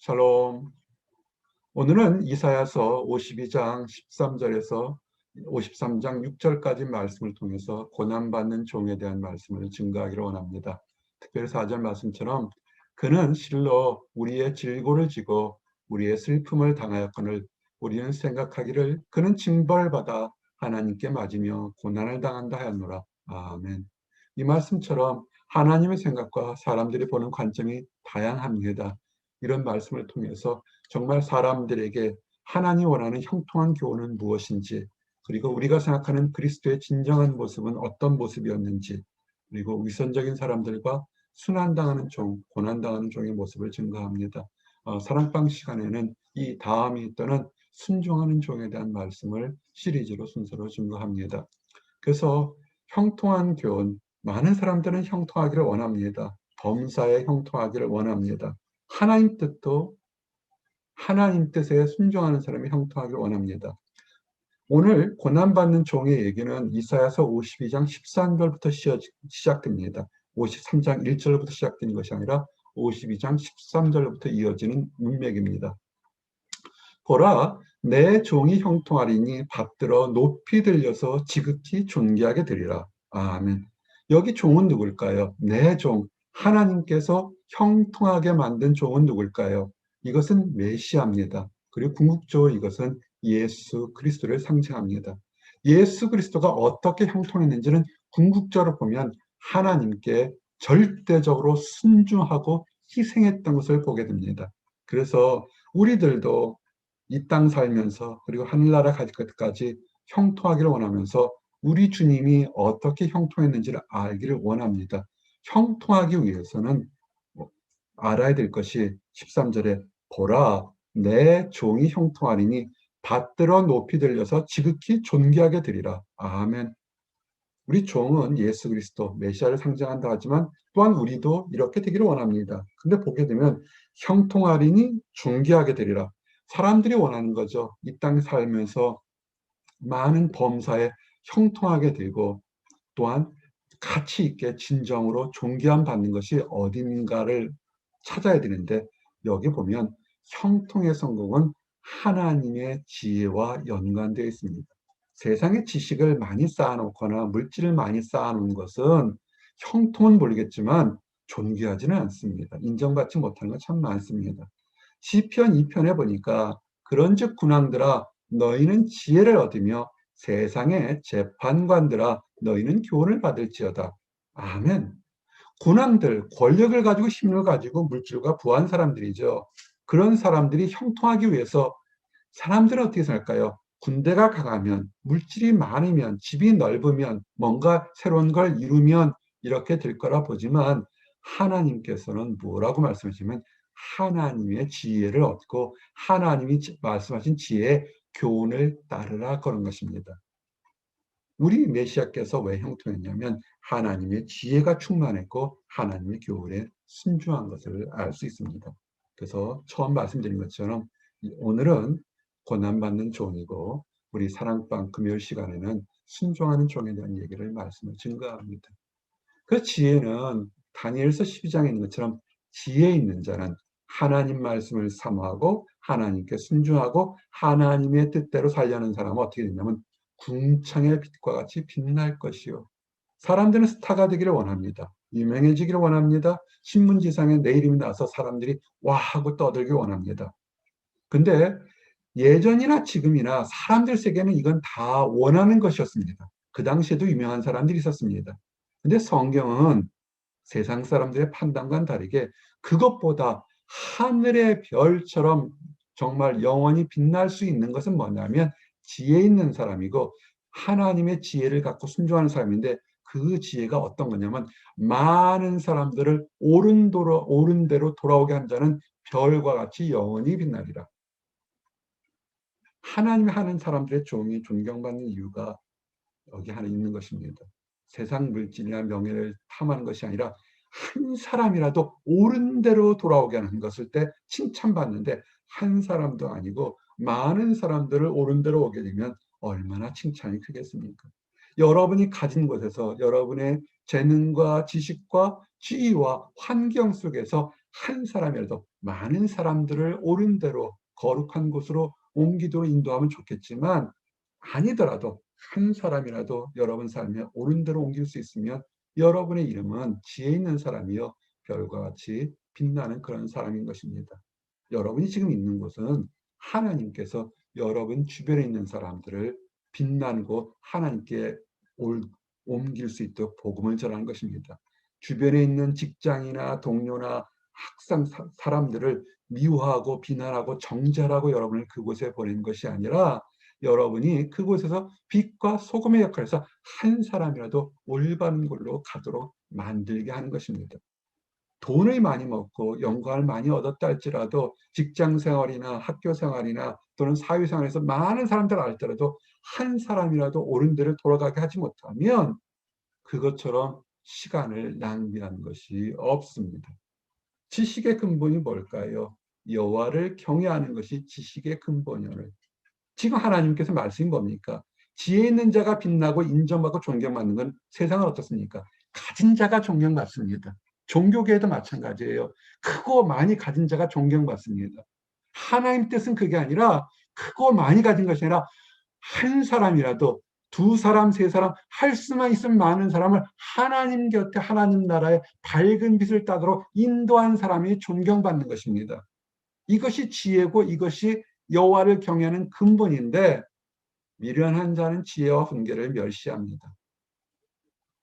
샬롬. 오늘은 이사야서 52장 13절에서 53장 6절까지 말씀을 통해서 고난받는 종에 대한 말씀을 증거하기를 원합니다. 특별히 4절 말씀처럼 그는 실로 우리의 질고를 지고 우리의 슬픔을 당하였거늘 우리는 생각하기를 그는 징벌받아 하나님께 맞으며 고난을 당한다 하였노라. 아멘. 이 말씀처럼 하나님의 생각과 사람들이 보는 관점이 다양합니다. 이런 말씀을 통해서 정말 사람들에게 하나님 원하는 형통한 교훈은 무엇인지, 그리고 우리가 생각하는 그리스도의 진정한 모습은 어떤 모습이었는지, 그리고 위선적인 사람들과 순환당하는 종, 고난당하는 종의 모습을 증거합니다. 사랑방 시간에는 이 다음이 있다는 순종하는 종에 대한 말씀을 시리즈로 순서로 증거합니다. 그래서 형통한 교훈, 많은 사람들은 형통하기를 원합니다. 범사에 형통하기를 원합니다. 하나님 뜻에 순종하는 사람이 형통하기를 원합니다. 오늘 고난받는 종의 얘기는 이사야서 52장 13절부터 시작됩니다. 53장 1절부터 시작된 것이 아니라 52장 13절부터 이어지는 문맥입니다. 보라, 내 종이 형통하리니 받들어 높이 들려서 지극히 존귀하게 되리라. 아멘. 여기 종은 누굴까요? 내 종, 하나님께서 형통하게 만든 종은 누굴까요? 이것은 메시아입니다. 그리고 궁극적으로 이것은 예수 그리스도를 상징합니다. 예수 그리스도가 어떻게 형통했는지는 궁극적으로 보면 하나님께 절대적으로 순종하고 희생했던 것을 보게 됩니다. 그래서 우리들도 이 땅 살면서 그리고 하늘나라 갈 것까지 형통하기를 원하면서 우리 주님이 어떻게 형통했는지를 알기를 원합니다. 형통하기 위해서는 알아야 될 것이 13절에 보라, 내 종이 형통하리니 받들어 높이 들려서 지극히 존귀하게 되리라. 아멘. 우리 종은 예수 그리스도 메시아를 상징한다 하지만 또한 우리도 이렇게 되기를 원합니다. 근데 보게 되면 형통하리니 존귀하게 되리라. 사람들이 원하는 거죠. 이 땅 살면서 많은 범사에 형통하게 되고 또한 가치 있게 진정으로 존귀함 받는 것이 어딘가를 찾아야 되는데, 여기 보면 형통의 성공은 하나님의 지혜와 연관되어 있습니다. 세상의 지식을 많이 쌓아놓거나 물질을 많이 쌓아놓은 것은 형통은 모르겠지만 존귀하지는 않습니다. 인정받지 못하는 건 참 많습니다. 시편 2편에 보니까 그런즉 군왕들아 너희는 지혜를 얻으며 세상의 재판관들아 너희는 교훈을 받을지어다. 아멘. 군왕들, 권력을 가지고 힘을 가지고 물질과 부한 사람들이죠. 그런 사람들이 형통하기 위해서 사람들은 어떻게 살까요? 군대가 강하면, 물질이 많으면, 집이 넓으면, 뭔가 새로운 걸 이루면 이렇게 될 거라 보지만 하나님께서는 뭐라고 말씀하시면 하나님의 지혜를 얻고 하나님이 말씀하신 지혜의 교훈을 따르라 그런 것입니다. 우리 메시아께서 왜 형통했냐면 하나님의 지혜가 충만했고 하나님의 교훈에 순종한 것을 알 수 있습니다. 그래서 처음 말씀드린 것처럼 오늘은 고난받는 종이고 우리 사랑방 금요일 시간에는 순종하는 종에 대한 얘기를 말씀을 증거합니다. 그 지혜는 다니엘서 12장에 있는 것처럼 지혜 있는 자는 하나님 말씀을 사모하고 하나님께 순종하고 하나님의 뜻대로 살려는 사람은 어떻게 되냐면 궁창의 빛과 같이 빛날 것이요. 사람들은 스타가 되기를 원합니다. 유명해지기를 원합니다. 신문지상에 내 이름이 나와서 사람들이 와 하고 떠들기 원합니다. 근데 예전이나 지금이나 사람들 세계는 이건 다 원하는 것이었습니다. 그 당시에도 유명한 사람들이 있었습니다. 근데 성경은 세상 사람들의 판단과는 다르게 그것보다 하늘의 별처럼 정말 영원히 빛날 수 있는 것은 뭐냐면 지혜 있는 사람이고 하나님의 지혜를 갖고 순종하는 사람인데, 그 지혜가 어떤 거냐면 많은 사람들을 옳은 대로 돌아오게 한 자는 별과 같이 영원히 빛나리라. 하나님이 하는 사람들의 종이 존경받는 이유가 여기 하나 있는 것입니다. 세상 물질이나 명예를 탐하는 것이 아니라 한 사람이라도 옳은 대로 돌아오게 하는 것을 때 칭찬받는데, 한 사람도 아니고 많은 사람들을 옳은 대로 오게 되면 얼마나 칭찬이 크겠습니까? 여러분이 가진 곳에서 여러분의 재능과 지식과 지위와 환경 속에서 한 사람이라도 많은 사람들을 옳은 대로 거룩한 곳으로 옮기도록 인도하면 좋겠지만, 아니더라도 한 사람이라도 여러분 삶에 옳은 대로 옮길 수 있으면 여러분의 이름은 지혜 있는 사람이요 별과 같이 빛나는 그런 사람인 것입니다. 여러분이 지금 있는 곳은 하나님께서 여러분 주변에 있는 사람들을 빛나는 곳 하나님께 옮길 수 있도록 복음을 전하는 것입니다. 주변에 있는 직장이나 동료나 학상 사람들을 미워하고 비난하고 정죄하고 여러분을 그곳에 보낸 것이 아니라, 여러분이 그곳에서 빛과 소금의 역할에서 한 사람이라도 올바른 걸로 가도록 만들게 하는 것입니다. 돈을 많이 먹고 영광을 많이 얻었다 할지라도 직장 생활이나 학교 생활이나 또는 사회 생활에서 많은 사람들을 알더라도 한 사람이라도 옳은 데를 돌아가게 하지 못하면 그것처럼 시간을 낭비하는 것이 없습니다. 지식의 근본이 뭘까요? 여호와를 경외하는 것이 지식의 근본이오늘. 지금 하나님께서 말씀이 뭡니까? 지혜 있는 자가 빛나고 인정받고 존경받는 건 세상은 어떻습니까? 가진 자가 존경받습니다. 종교계에도 마찬가지예요. 크고 많이 가진 자가 존경받습니다. 하나님 뜻은 그게 아니라 크고 많이 가진 것이 아니라 한 사람이라도 두 사람, 세 사람, 할 수만 있으면 많은 사람을 하나님 곁에 하나님 나라의 밝은 빛을 따도록 인도한 사람이 존경받는 것입니다. 이것이 지혜고 이것이 여호와를 경외하는 근본인데, 미련한 자는 지혜와 훈계를 멸시합니다.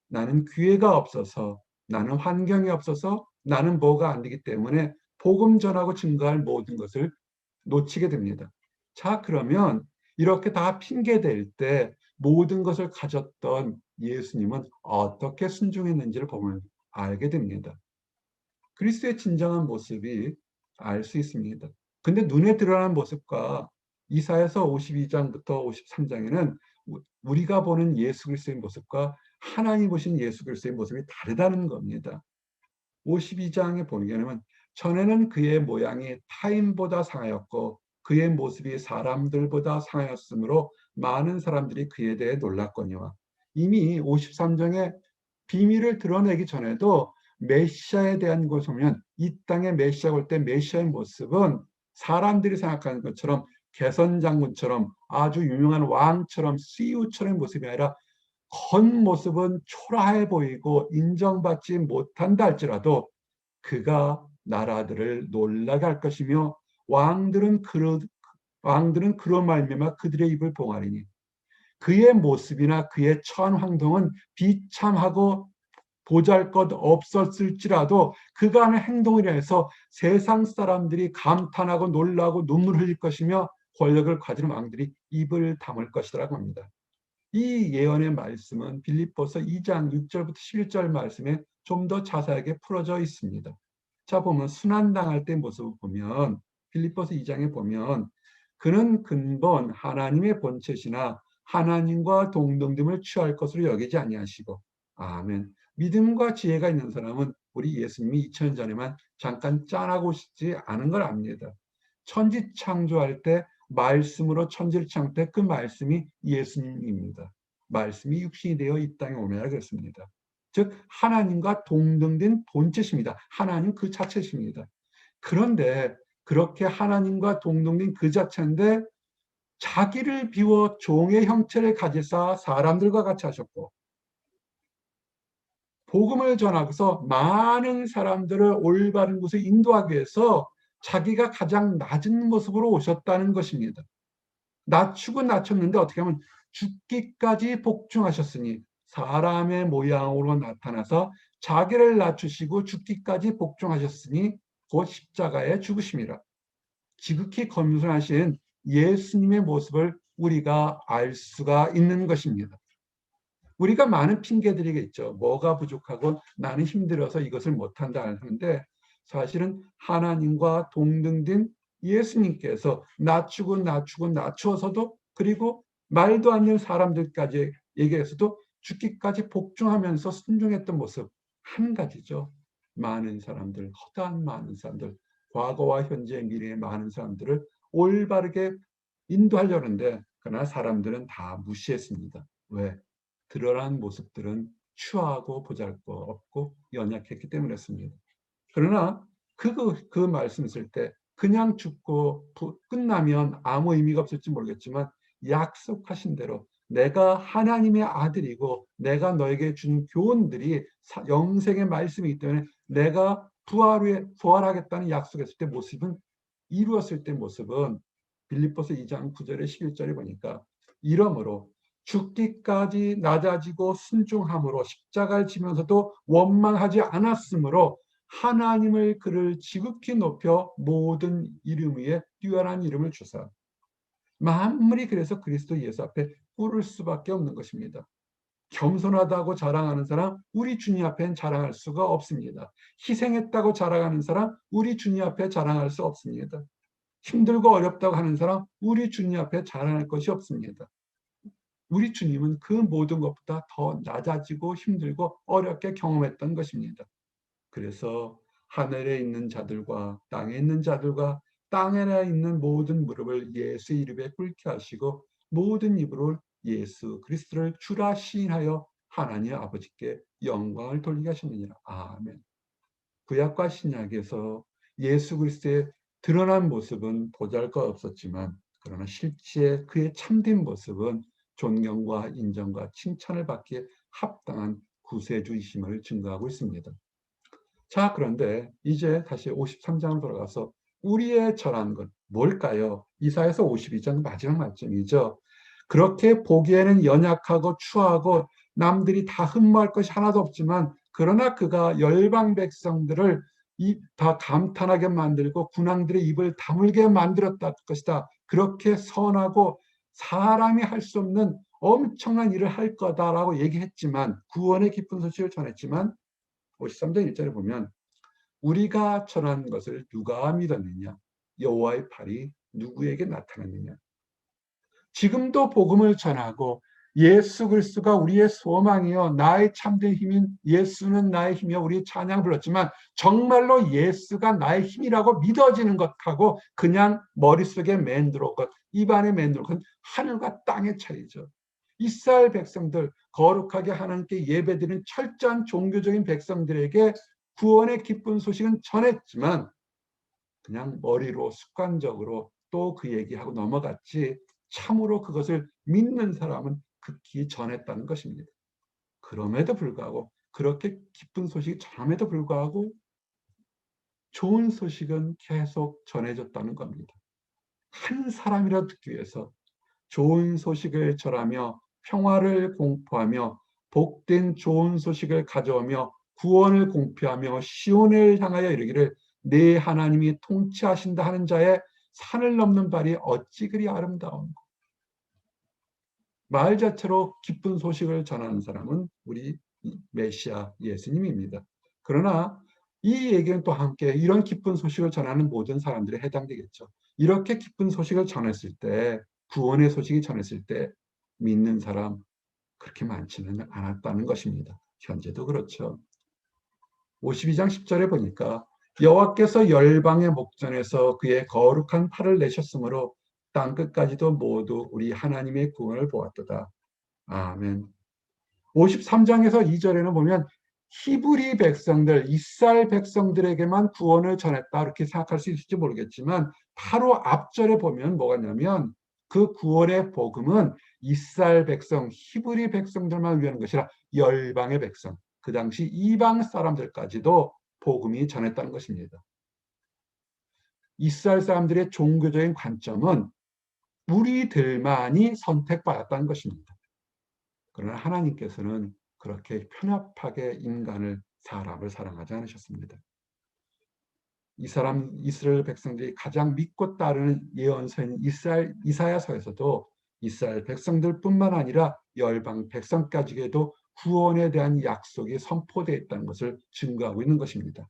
나는 기회가 없어서, 나는 환경이 없어서, 나는 뭐가 안 되기 때문에 복음 전하고 증거할 모든 것을 놓치게 됩니다. 자, 그러면 이렇게 다 핑계댈 때 모든 것을 가졌던 예수님은 어떻게 순종했는지를 보면 알게 됩니다. 그리스도의 진정한 모습이 알 수 있습니다. 근데 눈에 드러나는 모습과 이사야서 52장부터 53장에는 우리가 보는 예수 그리스도의 모습과 하나님 보신 예수 그리스도의 모습이 다르다는 겁니다. 52장에 보면 전에는 그의 모양이 타인보다 상하였고 그의 모습이 사람들보다 상하였으므로 많은 사람들이 그에 대해 놀랐거니와, 이미 53장에 비밀을 드러내기 전에도 메시아에 대한 것을 보면 이 땅에 메시아가 올 때 메시아의 모습은 사람들이 생각하는 것처럼 개선장군처럼 아주 유명한 왕처럼 CEO처럼 모습이 아니라 겉모습은 초라해 보이고 인정받지 못한다 할지라도 그가 나라들을 놀라게 할 것이며 왕들은 그로 말미암아 그들의 입을 봉하리니, 그의 모습이나 그의 처한 행동은 비참하고 보잘것없었을지라도 그가 하는 행동을 인해서 세상 사람들이 감탄하고 놀라고 눈물 흘릴 것이며 권력을 가진 왕들이 입을 다물 것이라고 합니다. 이 예언의 말씀은 빌립보서 2장 6절부터 11절 말씀에 좀 더 자세하게 풀어져 있습니다. 자, 보면 순환당할 때 모습을 보면 빌립보서 2장에 보면 그는 근본 하나님의 본체시나 하나님과 동등됨을 취할 것으로 여기지 아니하시고, 아멘. 믿음과 지혜가 있는 사람은 우리 예수님이 2000년 전에만 잠깐 짠하고 싶지 않은 걸 압니다. 천지 창조할 때 말씀으로 천지를 창조할 때 그 말씀이 예수님입니다. 말씀이 육신이 되어 이 땅에 오매라 그랬습니다. 즉 하나님과 동등된 본체십니다. 하나님 그 자체십니다. 그런데 그렇게 하나님과 동등된 그 자체인데 자기를 비워 종의 형체를 가지사 사람들과 같이 하셨고, 복음을 전하고서 많은 사람들을 올바른 곳에 인도하기 위해서 자기가 가장 낮은 모습으로 오셨다는 것입니다. 낮추고 낮췄는데 어떻게 하면 죽기까지 복종하셨으니, 사람의 모양으로 나타나서 자기를 낮추시고 죽기까지 복종하셨으니 곧 십자가에 죽으심이라. 지극히 겸손하신 예수님의 모습을 우리가 알 수가 있는 것입니다. 우리가 많은 핑계들이겠죠. 뭐가 부족하고 나는 힘들어서 이것을 못한다 하는데, 사실은 하나님과 동등된 예수님께서 낮추어서도, 그리고 말도 안 되는 사람들까지 얘기해서도 죽기까지 복종하면서 순종했던 모습 한 가지죠. 많은 사람들, 허다한 많은 사람들, 과거와 현재 미래의 많은 사람들을 올바르게 인도하려는데 그러나 사람들은 다 무시했습니다. 왜? 드러난 모습들은 추하고 보잘것없고 연약했기 때문이었습니다. 그러나 그 말씀 쓸 때 그냥 죽고 끝나면 아무 의미가 없을지 모르겠지만 약속하신 대로 내가 하나님의 아들이고 내가 너에게 준 교훈들이 영생의 말씀이기 때문에 내가 부활하겠다는 약속했을 때 모습은 이루었을 때 모습은 빌립보서 2장 9절에 11절에 보니까 이러므로 죽기까지 낮아지고 순종함으로 십자가를 지면서도 원망하지 않았으므로 하나님을 그를 지극히 높여 모든 이름 위에 뛰어난 이름을 주사 만물이 그래서 그리스도 예수 앞에 꿇을 수밖에 없는 것입니다. 겸손하다고 자랑하는 사람 우리 주님 앞엔 자랑할 수가 없습니다. 희생했다고 자랑하는 사람 우리 주님 앞에 자랑할 수 없습니다. 힘들고 어렵다고 하는 사람 우리 주님 앞에 자랑할 것이 없습니다. 우리 주님은 그 모든 것보다 더 낮아지고 힘들고 어렵게 경험했던 것입니다. 그래서 하늘에 있는 자들과 땅에 있는 자들과 땅에 있는 모든 무릎을 예수 이름에 꿇게 하시고 모든 입으로 예수 그리스도를 주라 시인하여 하나님 아버지께 영광을 돌리게 하셨느니라. 아멘. 구약과 신약에서 예수 그리스도의 드러난 모습은 보잘것없었지만 그러나 실제 그의 참된 모습은 존경과 인정과 칭찬을 받기에 합당한 구세주이심을 증거하고 있습니다. 자, 그런데 이제 다시 53장으로 돌아가서 우리의 절하는 것 뭘까요? 이사야서 52장 마지막 말씀이죠. 그렇게 보기에는 연약하고 추하고 남들이 다 흠모할 것이 하나도 없지만 그러나 그가 열방 백성들을 다 감탄하게 만들고 군왕들의 입을 다물게 만들었다 것이다. 그렇게 선하고 사람이 할 수 없는 엄청난 일을 할 거다라고 얘기했지만 구원의 기쁜 소식을 전했지만 53장 1절에 보면 우리가 전한 것을 누가 믿었느냐? 여호와의 팔이 누구에게 나타났느냐? 지금도 복음을 전하고 예수 그리스도가 우리의 소망이요 나의 참된 힘인 예수는 나의 힘이요 우리 찬양 불렀지만 정말로 예수가 나의 힘이라고 믿어지는 것하고 그냥 머릿속에 맴들어 것 입안에 맴들어 것 하늘과 땅의 차이죠. 이스라엘 백성들 거룩하게 하나님께 예배드리는 철저한 종교적인 백성들에게 구원의 기쁜 소식은 전했지만 그냥 머리로 습관적으로 또 그 얘기하고 넘어갔지 참으로 그것을 믿는 사람은 극히 전했다는 것입니다. 그럼에도 불구하고 그렇게 기쁜 소식이 전함에도 불구하고 좋은 소식은 계속 전해졌다는 겁니다. 한 사람이라도 듣기 위해서 좋은 소식을 전하며 평화를 공포하며 복된 좋은 소식을 가져오며 구원을 공표하며 시온을 향하여 이르기를 내 하나님이 통치하신다 하는 자의 산을 넘는 발이 어찌 그리 아름다운고. 말 자체로 기쁜 소식을 전하는 사람은 우리 메시아 예수님입니다. 그러나 이 얘기는 또 함께 이런 기쁜 소식을 전하는 모든 사람들에 해당되겠죠. 이렇게 기쁜 소식을 전했을 때 구원의 소식이 전했을 때 믿는 사람 그렇게 많지는 않았다는 것입니다. 현재도 그렇죠. 52장 10절에 보니까 여호와께서 열방의 목전에서 그의 거룩한 팔을 내셨으므로 땅끝까지도 모두 우리 하나님의 구원을 보았도다. 아멘. 53장에서 2절에는 보면 히브리 백성들, 이스라엘 백성들에게만 구원을 전했다 이렇게 생각할 수 있을지 모르겠지만 바로 앞절에 보면 뭐가 있냐면 그 구원의 복음은 이스라엘 백성, 히브리 백성들만 위한 것이라 열방의 백성, 그 당시 이방 사람들까지도 복음이 전했다는 것입니다. 이스라엘 사람들의 종교적인 관점은 우리들만이 선택받았다는 것입니다. 그러나 하나님께서는 그렇게 편협하게 사람을 사랑하지 않으셨습니다. 이스라엘 백성들이 가장 믿고 따르는 예언서인 이사야서에서도 이스라엘 백성들뿐만 아니라 열방 백성까지에도 구원에 대한 약속이 선포되어 있다는 것을 증거하고 있는 것입니다.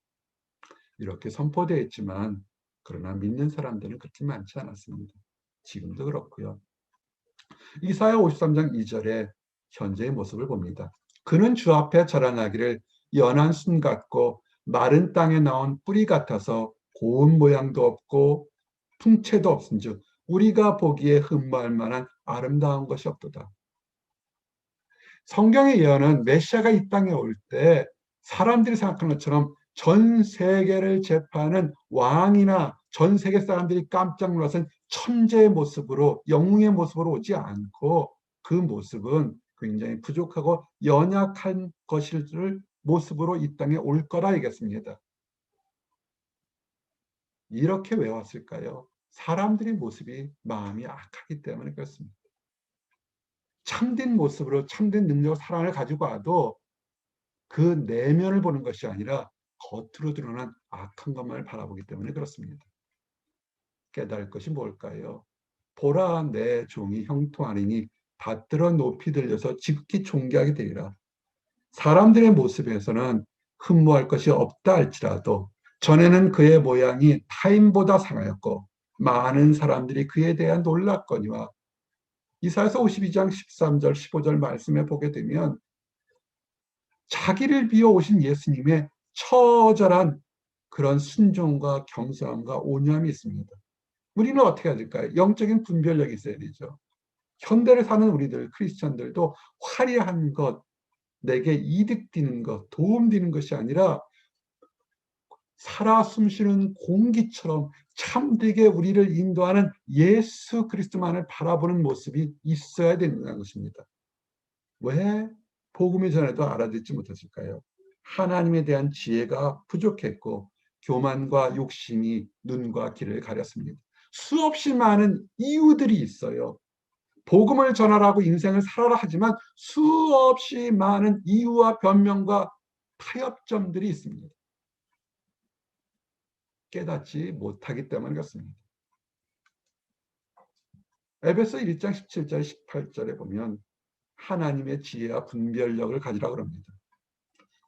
이렇게 선포되어 있지만 그러나 믿는 사람들은 그렇게 많지 않았습니다. 지금도 그렇고요. 이사야 53장 2절에 현재의 모습을 봅니다. 그는 주 앞에 자라나기를 연한 순 같고 마른 땅에 나온 뿌리 같아서 고운 모양도 없고 풍채도 없은즉 우리가 보기에 흠모할 만한 아름다운 것이 없도다. 성경의 예언은 메시아가 이 땅에 올 때 사람들이 생각하는 것처럼 전 세계를 제패하는 왕이나 전 세계 사람들이 깜짝 놀라서 천재의 모습으로, 영웅의 모습으로 오지 않고 그 모습은 굉장히 부족하고 연약한 것을 모습으로 이 땅에 올 거라 얘기했습니다. 이렇게 왜 왔을까요? 사람들의 모습이 마음이 악하기 때문에 그렇습니다. 참된 모습으로 참된 능력과 사랑을 가지고 와도 그 내면을 보는 것이 아니라 겉으로 드러난 악한 것만을 바라보기 때문에 그렇습니다. 깨달을 것이 뭘까요? 보라 내 종이 형통하리니 받들어 높이 들려서 지극히 존귀하게 되리라. 사람들의 모습에서는 흠모할 것이 없다 할지라도 전에는 그의 모양이 타인보다 상하였고 많은 사람들이 그에 대한 놀랐거니와 이사야서 52장 13절 15절 말씀에 보게 되면 자기를 비워 오신 예수님의 처절한 그런 순종과 겸손함과 온유함이 있습니다. 우리는 어떻게 해야 될까요? 영적인 분별력이 있어야 되죠. 현대를 사는 우리들 크리스천들도 화려한 것, 내게 이득되는 것, 도움되는 것이 아니라 살아 숨쉬는 공기처럼 참되게 우리를 인도하는 예수 그리스도만을 바라보는 모습이 있어야 된다는 것입니다. 왜 복음이 전에도 알아듣지 못했을까요? 하나님에 대한 지혜가 부족했고 교만과 욕심이 눈과 귀를 가렸습니다. 수없이 많은 이유들이 있어요. 복음을 전하라고 인생을 살아라 하지만 수없이 많은 이유와 변명과 타협점들이 있습니다. 깨닫지 못하기 때문에 그렇습니다. 에베소 1장 17절 18절에 보면 하나님의 지혜와 분별력을 가지라고 합니다.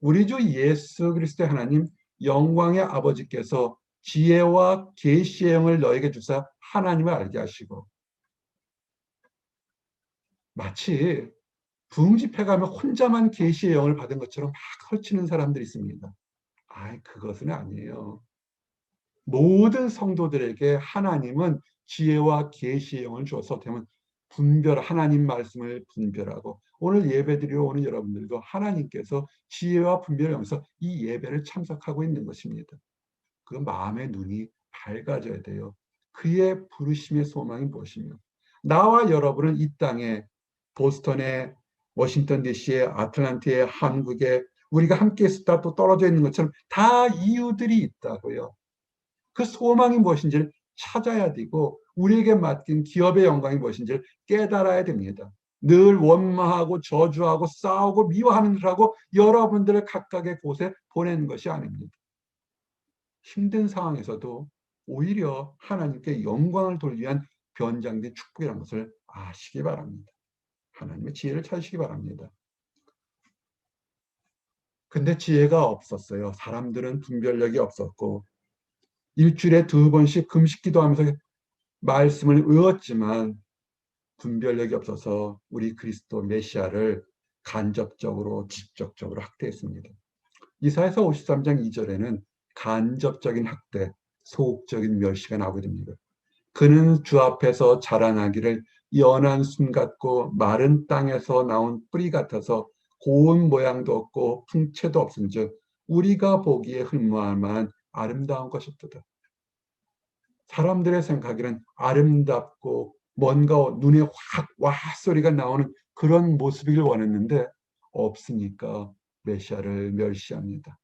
우리 주 예수 그리스도의 하나님 영광의 아버지께서 지혜와 계시의 영을 너에게 주사 하나님을 알게 하시고 마치 부흥집회 가면 혼자만 계시의 영을 받은 것처럼 막 펼치는 사람들이 있습니다. 그것은 아니에요. 모든 성도들에게 하나님은 지혜와 계시의 영을 주어서 되면 하나님 말씀을 분별하고 오늘 예배드리러 오는 여러분들도 하나님께서 지혜와 분별을 하면서 이 예배를 참석하고 있는 것입니다. 그 마음의 눈이 밝아져야 돼요. 그의 부르심의 소망이 무엇이며 나와 여러분은 이 땅에 보스턴에 워싱턴 DC에 아틀란티에 한국에 우리가 함께 있었다 또 떨어져 있는 것처럼 다 이유들이 있다고요. 그 소망이 무엇인지를 찾아야 되고 우리에게 맡긴 기업의 영광이 무엇인지를 깨달아야 됩니다. 늘 원망하고 저주하고 싸우고 미워하는 일하고 여러분들을 각각의 곳에 보내는 것이 아닙니다. 힘든 상황에서도 오히려 하나님께 영광을 돌리기 위한 변장된 축복이라는 것을 아시기 바랍니다. 하나님의 지혜를 찾으시기 바랍니다. 근데 지혜가 없었어요. 사람들은 분별력이 없었고 일주일에 2번씩 금식 기도하면서 말씀을 외웠지만 분별력이 없어서 우리 그리스도 메시아를 간접적으로 직접적으로 학대했습니다. 이사야서 53장 2절에는 간접적인 학대, 소극적인 멸시가 나오게 됩니다. 그는 주 앞에서 자라나기를 연한 순 같고 마른 땅에서 나온 뿌리 같아서 고운 모양도 없고 풍채도 없은즉 우리가 보기에 흠모할 만한 아름다운 것이었다. 사람들의 생각에는 아름답고 뭔가 눈에 확 와 소리가 나오는 그런 모습을 원했는데 없으니까 메시아를 멸시합니다.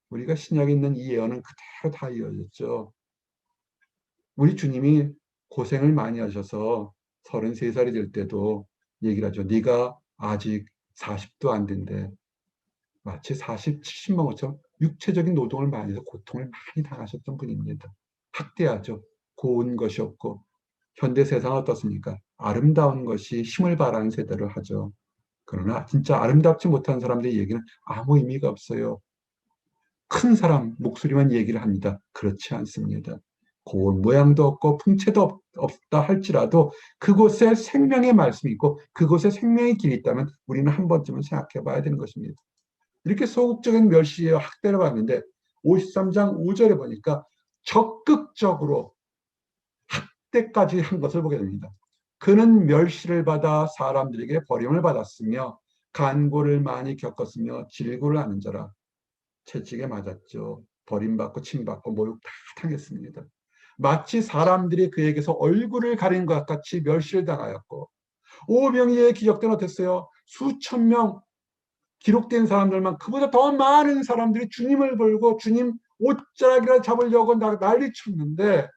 우리가 신약에 있는 이 예언은 그대로 다 이어졌죠. 우리 주님이 고생을 많이 하셔서 33살이 될 때도 얘기를 하죠. 네가 아직 40도 안 된대. 마치 40, 70만 것처럼 육체적인 노동을 많이 해서 고통을 많이 당하셨던 분입니다. 학대하죠. 고운 것이 없고 현대 세상은 어떻습니까? 아름다운 것이 힘을 발하는 세대를 하죠. 그러나 진짜 아름답지 못한 사람들의 얘기는 아무 의미가 없어요. 큰 사람 목소리만 얘기를 합니다. 그렇지 않습니다. 고운 모양도 없고 풍채도 없다 할지라도 그곳에 생명의 말씀이 있고 그곳에 생명의 길이 있다면 우리는 한 번쯤은 생각해 봐야 되는 것입니다. 이렇게 소극적인 멸시와 학대를 받는데 53장 5절에 보니까 적극적으로 학대까지 한 것을 보게 됩니다. 그는 멸시를 받아 사람들에게 버림을 받았으며 간고를 많이 겪었으며 질고를 하는 자라. 채찍에 맞았죠. 버림받고 침받고 모욕 다 당했습니다. 마치 사람들이 그에게서 얼굴을 가린 것 같이 멸시를 당하였고, 오병이의 기적대는 어땠어요? 수천 명 기록된 사람들만, 그보다 더 많은 사람들이 주님을 걸고 주님 옷자락이라 잡으려고 난리쳤는데,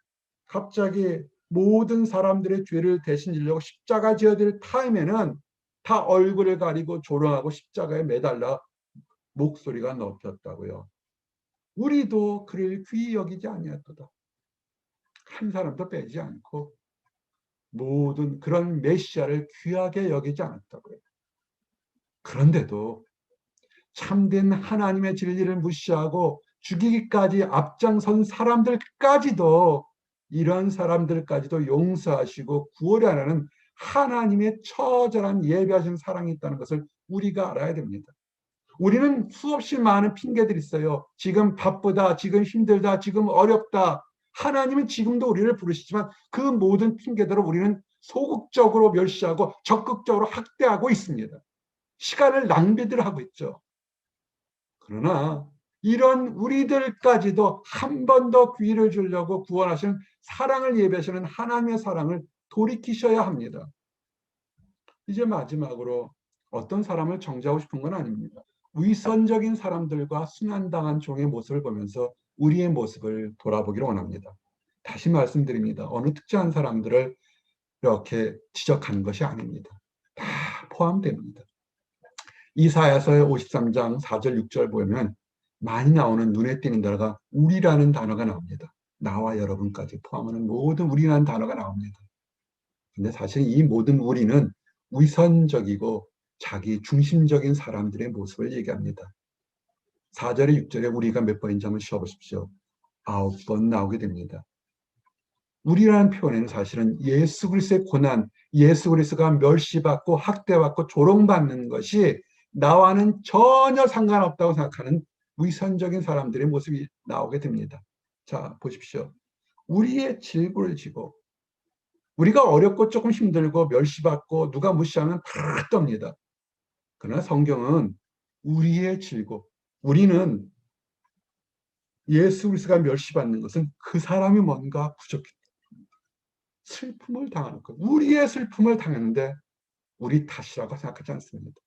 갑자기 모든 사람들의 죄를 대신 지려고 십자가 지어야 될 타임에는 다 얼굴을 가리고 조롱하고 십자가에 매달라 목소리가 높였다고요. 우리도 그를 귀히 여기지 아니하도다. 한 사람도 빼지 않고 모든 그런 메시아를 귀하게 여기지 않았다고요. 그런데도 참된 하나님의 진리를 무시하고 죽이기까지 앞장선 사람들까지도, 이런 사람들까지도 용서하시고 구원하라는 하나님의 처절한 예비하신 사랑이 있다는 것을 우리가 알아야 됩니다. 우리는 수없이 많은 핑계들이 있어요. 지금 바쁘다, 지금 힘들다, 지금 어렵다. 하나님은 지금도 우리를 부르시지만 그 모든 핑계들을 우리는 소극적으로 멸시하고 적극적으로 학대하고 있습니다. 시간을 낭비들 하고 있죠. 그러나 이런 우리들까지도 한 번 더 귀를 주려고 구원하시는 사랑을 예배하시는 하나님의 사랑을 돌이키셔야 합니다. 이제 마지막으로 어떤 사람을 정죄하고 싶은 건 아닙니다. 위선적인 사람들과 순환당한 종의 모습을 보면서 우리의 모습을 돌아보기를 원합니다. 다시 말씀드립니다. 어느 특정한 사람들을 이렇게 지적하는 것이 아닙니다. 다 포함됩니다. 이사야서의 53장 4절 6절 보면 많이 나오는 눈에 띄는 단어가 우리라는 단어가 나옵니다. 나와 여러분까지 포함하는 모든 우리라는 단어가 나옵니다. 근데 사실 이 모든 우리는 위선적이고 자기 중심적인 사람들의 모습을 얘기합니다. 4절에 6절에 우리가 몇 번인지 한번 쉬어보십시오. 9번 나오게 됩니다. 우리라는 표현에는 사실은 예수 그리스도의 고난, 예수 그리스도가 멸시받고 학대받고 조롱받는 것이 나와는 전혀 상관없다고 생각하는 위선적인 사람들의 모습이 나오게 됩니다. 자, 보십시오. 우리의 질고를 지고 우리가 어렵고 조금 힘들고 멸시받고 누가 무시하면 다 떱니다. 그러나 성경은 우리의 질고, 우리는 예수 그리스도가 멸시받는 것은 그 사람이 뭔가 부족했다. 슬픔을 당하는 것. 우리의 슬픔을 당했는데 우리 탓이라고 생각하지 않습니다.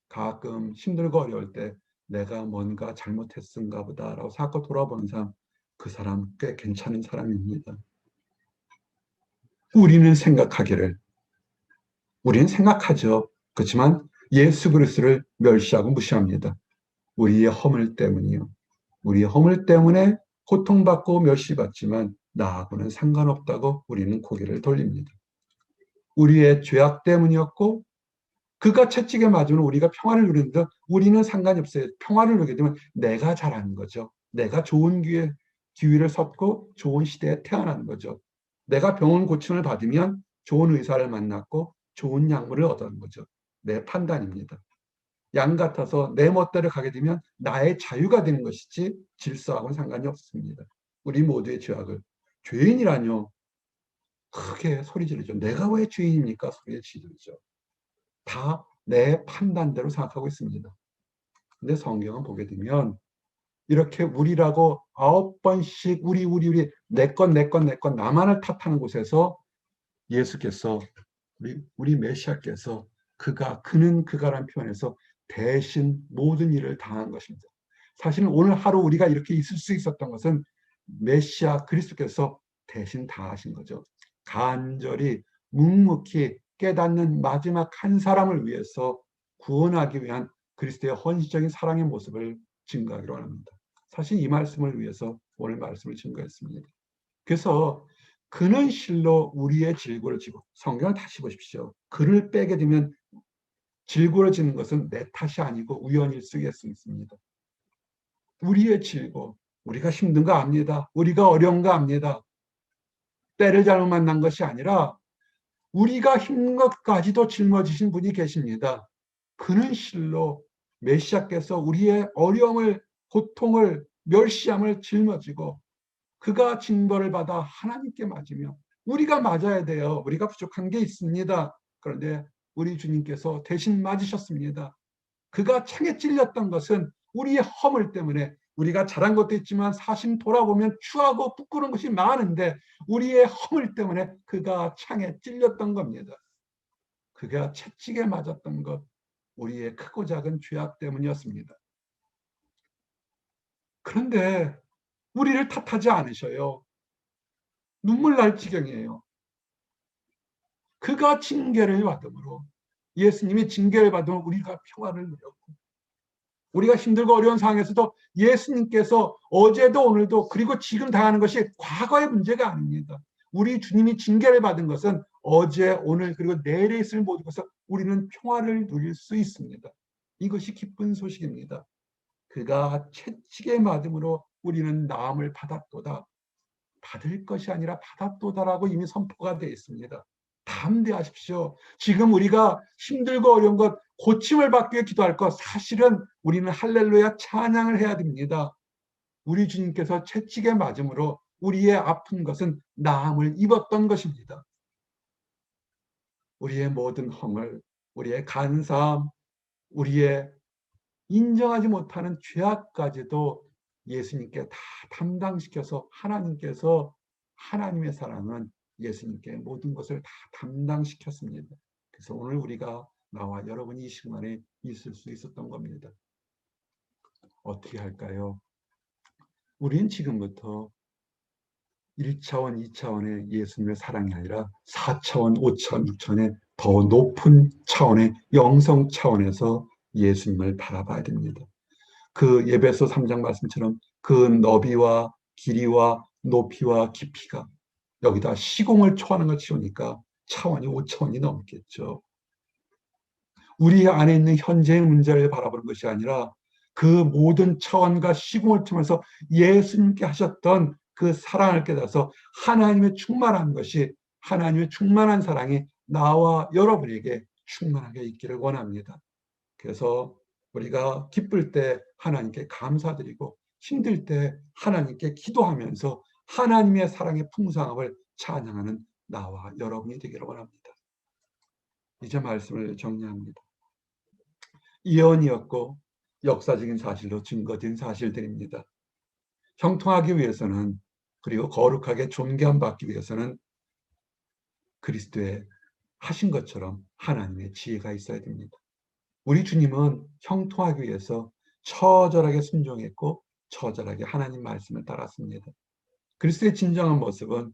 가끔 힘들고 어려울 때 내가 뭔가 잘못했은가 보다라고 생각하고 돌아보는 사람, 그 사람 꽤 괜찮은 사람입니다. 우리는 생각하죠. 그렇지만 예수 그리스도를 멸시하고 무시합니다. 우리의 허물 때문이요. 우리의 허물 때문에 고통받고 멸시받지만 나하고는 상관없다고 우리는 고개를 돌립니다. 우리의 죄악 때문이었고 그가 채찍에 맞으면 우리가 평화를 누리는데 우리는 상관이 없어요. 평화를 누리게 되면 내가 잘하는 거죠. 내가 좋은 기회를 섰고 좋은 시대에 태어난 거죠. 내가 병원 고침을 받으면 좋은 의사를 만났고 좋은 약물을 얻은 거죠. 내 판단입니다. 양 같아서 내 멋대로 가게 되면 나의 자유가 되는 것이지 질서하고는 상관이 없습니다. 우리 모두의 죄악을. 죄인이라뇨. 크게 소리 지르죠. 내가 왜 죄인입니까? 소리 지르죠. 다 내 판단대로 생각하고 있습니다. 근데 성경은 보게 되면 이렇게 우리라고 9번씩 우리 내 것 나만을 탓하는 곳에서 예수께서 우리 메시아께서 그는 그가란 표현에서 대신 모든 일을 당한 것입니다. 사실은 오늘 하루 우리가 이렇게 있을 수 있었던 것은 메시아 그리스도께서 대신 다 하신 거죠. 간절히 묵묵히 깨닫는 마지막 한 사람을 위해서 구원하기 위한 그리스도의 헌신적인 사랑의 모습을 증거하기로 합니다. 사실 이 말씀을 위해서 오늘 말씀을 증거했습니다. 그래서 그는 실로 우리의 질고를 지고, 성경을 다시 보십시오. 그를 빼게 되면 질고를 지는 것은 내 탓이 아니고 우연일 수 있습니다. 우리의 질고, 우리가 힘든 거 압니다. 우리가 어려운 거 압니다. 때를 잘못 만난 것이 아니라 우리가 힘든 것까지도 짊어지신 분이 계십니다. 그는 실로 메시아께서 우리의 어려움을, 고통을, 멸시함을 짊어지고 그가 징벌을 받아 하나님께 맞으며 우리가 맞아야 돼요. 우리가 부족한 게 있습니다. 그런데 우리 주님께서 대신 맞으셨습니다. 그가 창에 찔렸던 것은 우리의 허물 때문에 우리가 잘한 것도 있지만 사실 돌아보면 추하고 부끄러운 것이 많은데 우리의 허물 때문에 그가 창에 찔렸던 겁니다. 그가 채찍에 맞았던 것, 우리의 크고 작은 죄악 때문이었습니다. 그런데 우리를 탓하지 않으셔요. 눈물 날 지경이에요. 그가 징계를 받음으로, 예수님이 징계를 받으면 우리가 평화를 누렸고, 우리가 힘들고 어려운 상황에서도 예수님께서 어제도 오늘도 그리고 지금 당하는 것이 과거의 문제가 아닙니다. 우리 주님이 징계를 받은 것은 어제 오늘 그리고 내일에 있을 모든 것을 우리는 평화를 누릴 수 있습니다. 이것이 기쁜 소식입니다. 그가 채찍에 맞음으로 우리는 나음을 받았도다. 받을 것이 아니라 받았도다라고 이미 선포가 되어 있습니다. 담대하십시오. 지금 우리가 힘들고 어려운 것, 고침을 받기 위해 기도할 것, 사실은 우리는 할렐루야 찬양을 해야 됩니다. 우리 주님께서 채찍에 맞음으로 우리의 아픈 것은 나음을 입었던 것입니다. 우리의 모든 허물, 우리의 간사함, 우리의 인정하지 못하는 죄악까지도 예수님께 다 담당시켜서 하나님께서 하나님의 사랑은 예수님께 모든 것을 다 담당시켰습니다. 그래서 오늘 우리가 나와 여러분이 이 시간에 있을 수 있었던 겁니다. 어떻게 할까요? 우린 지금부터 1차원, 2차원의 예수님의 사랑이 아니라 4차원, 5차원, 6차원의 더 높은 차원의 영성 차원에서 예수님을 바라봐야 됩니다. 그 예배서 3장 말씀처럼 그 너비와 길이와 높이와 깊이가 여기다 시공을 초하는 걸 치우니까 차원이 5차원이 넘겠죠. 우리 안에 있는 현재의 문제를 바라보는 것이 아니라 그 모든 차원과 시공을 통해서 예수님께 하셨던 그 사랑을 깨달아서 하나님의 충만한 것이, 하나님의 충만한 사랑이 나와 여러분에게 충만하게 있기를 원합니다. 그래서 우리가 기쁠 때 하나님께 감사드리고 힘들 때 하나님께 기도하면서 하나님의 사랑의 풍성함을 찬양하는 나와 여러분이 되기를 원합니다. 이제 말씀을 정리합니다. 예언이었고 역사적인 사실로 증거된 사실들입니다. 형통하기 위해서는, 그리고 거룩하게 존귀함 받기 위해서는 그리스도의 하신 것처럼 하나님의 지혜가 있어야 됩니다. 우리 주님은 형통하기 위해서 처절하게 순종했고 처절하게 하나님 말씀을 따랐습니다. 그리스도의 진정한 모습은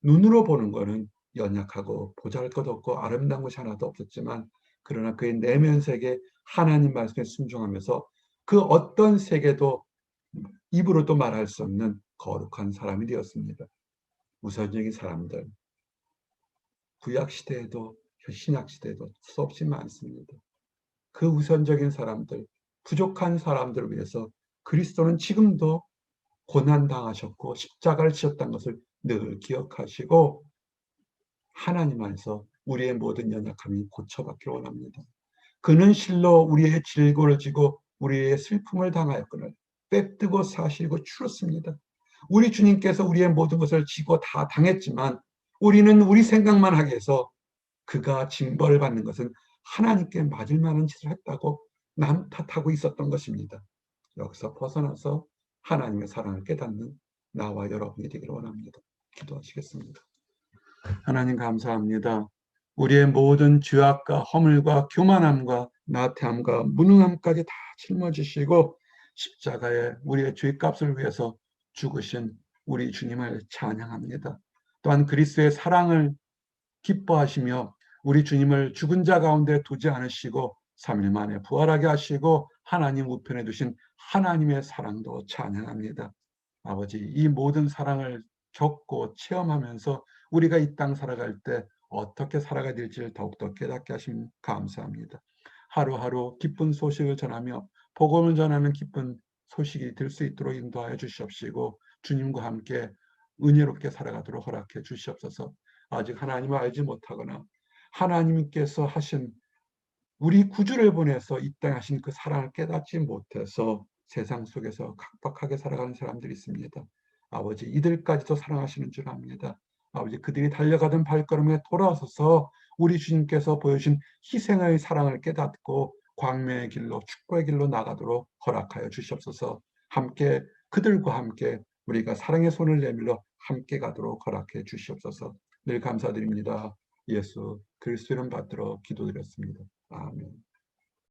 눈으로 보는 것은 연약하고 보잘것없고 아름다운 것이 하나도 없었지만, 그러나 그의 내면 세계 하나님 말씀에 순종하면서 그 어떤 세계도 입으로도 말할 수 없는 거룩한 사람이 되었습니다. 우선적인 사람들, 구약시대에도 신약시대에도 수없이 많습니다. 그 우선적인 사람들, 부족한 사람들을 위해서 그리스도는 지금도 고난당하셨고 십자가를 지셨다는 것을 늘 기억하시고 하나님 안에서 우리의 모든 연약함이 고쳐받기를 원합니다. 그는 실로 우리의 질고를 지고 우리의 슬픔을 당하였거늘 빼뜨고 사시고 추렸습니다. 우리 주님께서 우리의 모든 것을 지고 다 당했지만 우리는 우리 생각만 하게 해서 그가 징벌을 받는 것은 하나님께 맞을 만한 짓을 했다고 남 탓하고 있었던 것입니다. 여기서 벗어나서 하나님의 사랑을 깨닫는 나와 여러분이 되기를 원합니다. 기도하시겠습니다. 하나님 감사합니다. 우리의 모든 죄악과 허물과 교만함과 나태함과 무능함까지 다 짊어지시고 십자가에 우리의 죄값을 위해서 죽으신 우리 주님을 찬양합니다. 또한 그리스도의 사랑을 기뻐하시며 우리 주님을 죽은 자 가운데 두지 않으시고 3일 만에 부활하게 하시고 하나님 우편에 두신 하나님의 사랑도 찬양합니다. 아버지, 이 모든 사랑을 겪고 체험하면서 우리가 이 땅 살아갈 때 어떻게 살아가야 될지를 더욱더 깨닫게 하심 감사합니다. 하루하루 기쁜 소식을 전하며 복음을 전하는 기쁜 소식이 될 수 있도록 인도하여 주시옵시고 주님과 함께 은혜롭게 살아가도록 허락해 주시옵소서. 아직 하나님을 알지 못하거나 하나님께서 하신 우리 구주를 보내서 이 땅에 하신 그 사랑을 깨닫지 못해서 세상 속에서 각박하게 살아가는 사람들이 있습니다. 아버지, 이들까지도 사랑하시는 줄 압니다. 아버지, 그들이 달려가던 발걸음에 돌아서서 우리 주님께서 보여주신 희생의 사랑을 깨닫고 광명의 길로 축복의 길로 나가도록 허락하여 주시옵소서. 함께 그들과 함께 우리가 사랑의 손을 내밀러 함께 가도록 허락해 주시옵소서. 늘 감사드립니다. 예수 그리스도 이름 받들어 기도드렸습니다. 아멘.